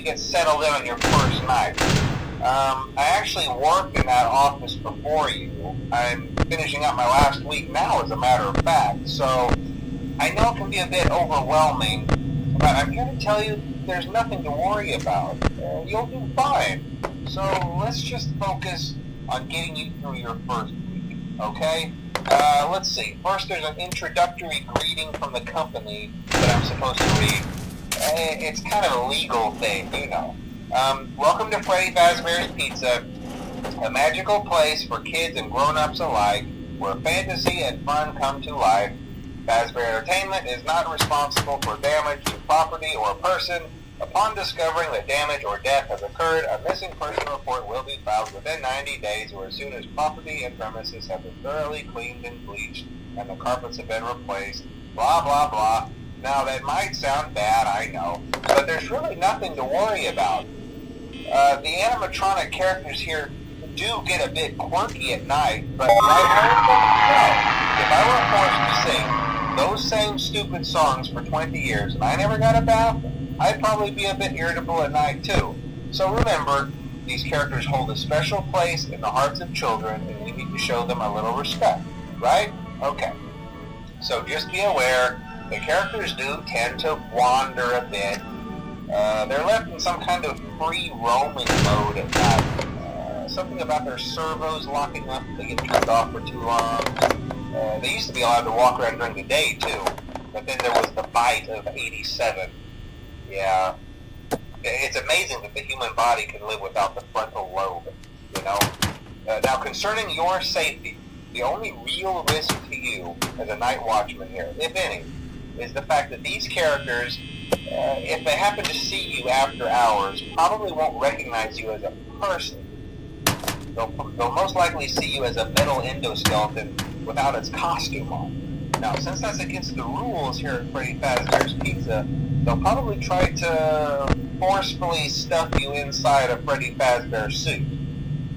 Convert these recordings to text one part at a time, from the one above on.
get settled in on your first night. I actually worked in that office before you. I'm finishing up my last week now, as a matter of fact, so I know it can be a bit overwhelming, but I'm here to tell you there's nothing to worry about. You'll do fine. So let's just focus on getting you through your first week, okay? Let's see. First, there's an introductory greeting from the company that I'm supposed to read. It's kind of a legal thing, you know. Welcome to Freddy Fazbear's Pizza, a magical place for kids and grown-ups alike, where fantasy and fun come to life. Fazbear Entertainment is not responsible for damage to property or person. Upon discovering that damage or death has occurred, a missing person report will be filed within 90 days or as soon as property and premises have been thoroughly cleaned and bleached and the carpets have been replaced. Blah, blah, blah. Now, that might sound bad, I know, but there's really nothing to worry about. The animatronic characters here do get a bit quirky at night, but like if I were forced to sing those same stupid songs for 20 years and I never got a bath, I'd probably be a bit irritable at night too. So remember, these characters hold a special place in the hearts of children and we need to show them a little respect, right? Okay. So just be aware, the characters do tend to wander a bit. They're left in some kind of free roaming mode at night. Something about their servos locking up if they get turned off for too long. They used to be allowed to walk around during the day too, but then there was the bite of 87. Yeah, it's amazing that the human body can live without the frontal lobe, you know? Now, concerning your safety, the only real risk to you as a night watchman here, if any, is the fact that these characters, if they happen to see you after hours, probably won't recognize you as a person. They'll most likely see you as a metal endoskeleton without its costume on. Now, since that's against the rules here at Freddy Fazbear's Pizza, they'll probably try to forcefully stuff you inside a Freddy Fazbear suit.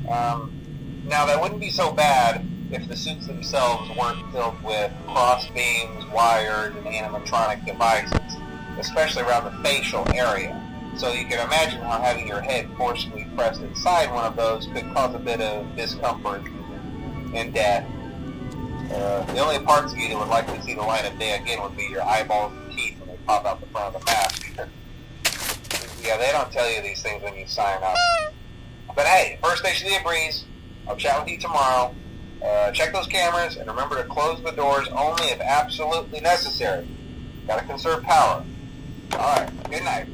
Now, that wouldn't be so bad if the suits themselves weren't filled with cross beams, wires, and animatronic devices, especially around the facial area. So you can imagine how having your head forcefully pressed inside one of those could cause a bit of discomfort and death. The only parts of you that would likely see the light of day again would be your eyeballs and teeth when they pop out the front of the mask. Yeah, they don't tell you these things when you sign up. But hey, first day should be a breeze. I'll chat with you tomorrow. Check those cameras and remember to close the doors only if absolutely necessary. Gotta conserve power. Alright, good night.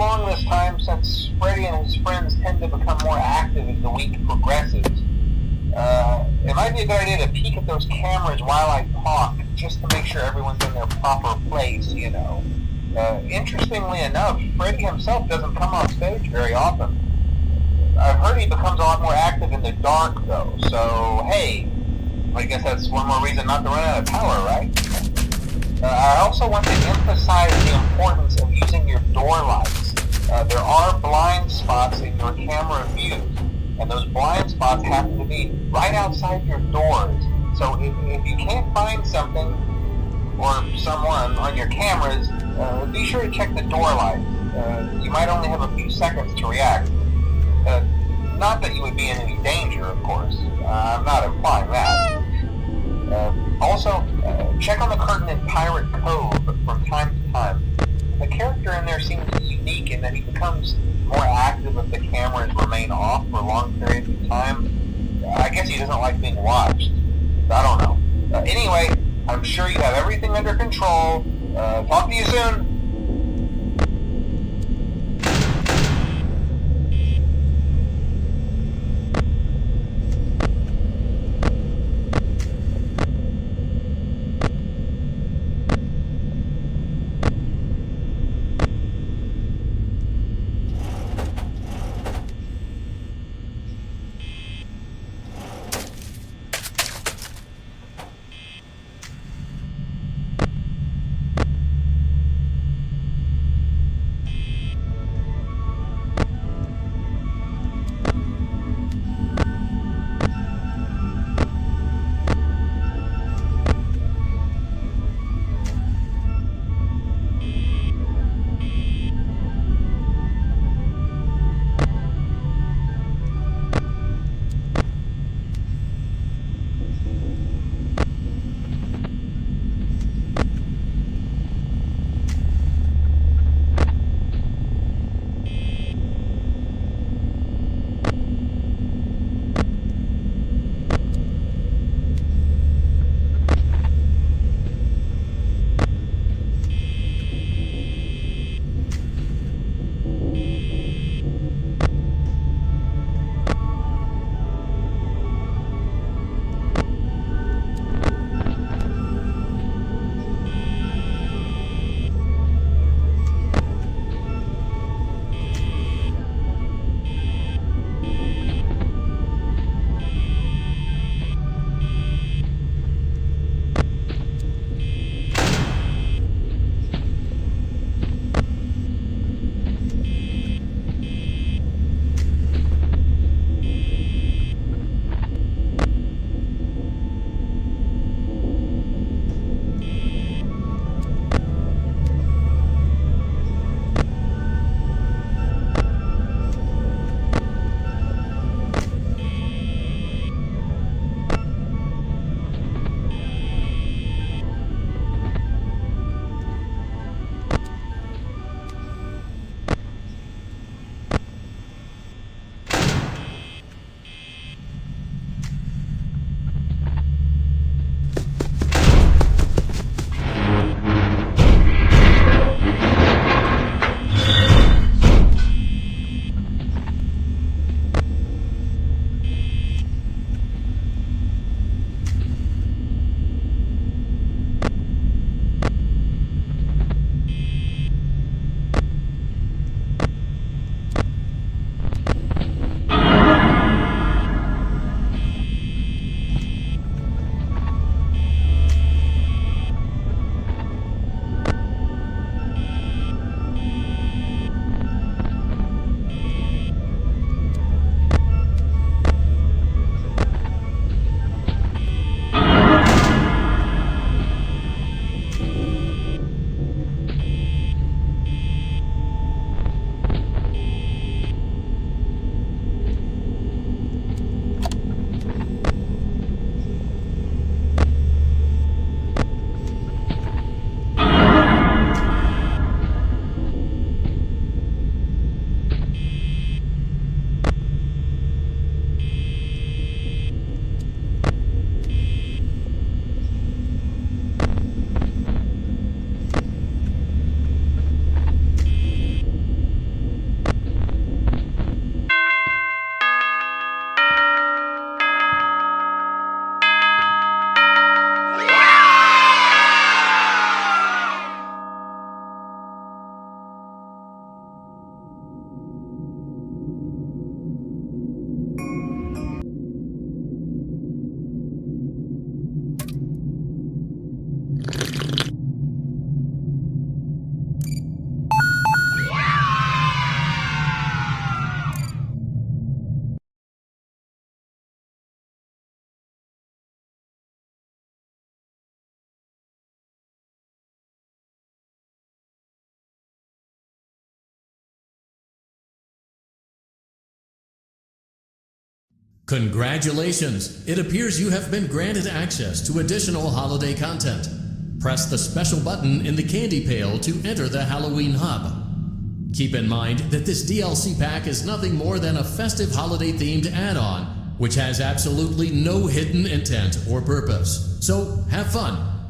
long this time since Freddy and his friends tend to become more active as the week progresses. It might be a good idea to peek at those cameras while I talk, just to make sure everyone's in their proper place, you know. Interestingly enough, Freddy himself doesn't come off stage very often. I've heard he becomes a lot more active in the dark, though, so hey, I guess that's one more reason not to run out of power, right? I also want to emphasize the importance of using your door lights. There are blind spots in your camera views, and those blind spots happen to be right outside your doors. So if you can't find something or someone on your cameras, be sure to check the door lights. You might only have a few seconds to react. Not that you would be in any danger, of course. I'm not implying that. Also, check on the curtain in Pirate Cove from time to time. The character in there seems unique in that he becomes more active if the cameras remain off for long periods of time. I guess he doesn't like being watched. I don't know. Anyway, I'm sure you have everything under control. Talk to you soon. Congratulations! It appears you have been granted access to additional holiday content. Press the special button in the candy pail to enter the Halloween hub. Keep in mind that this DLC pack is nothing more than a festive holiday-themed add-on, which has absolutely no hidden intent or purpose. So have fun!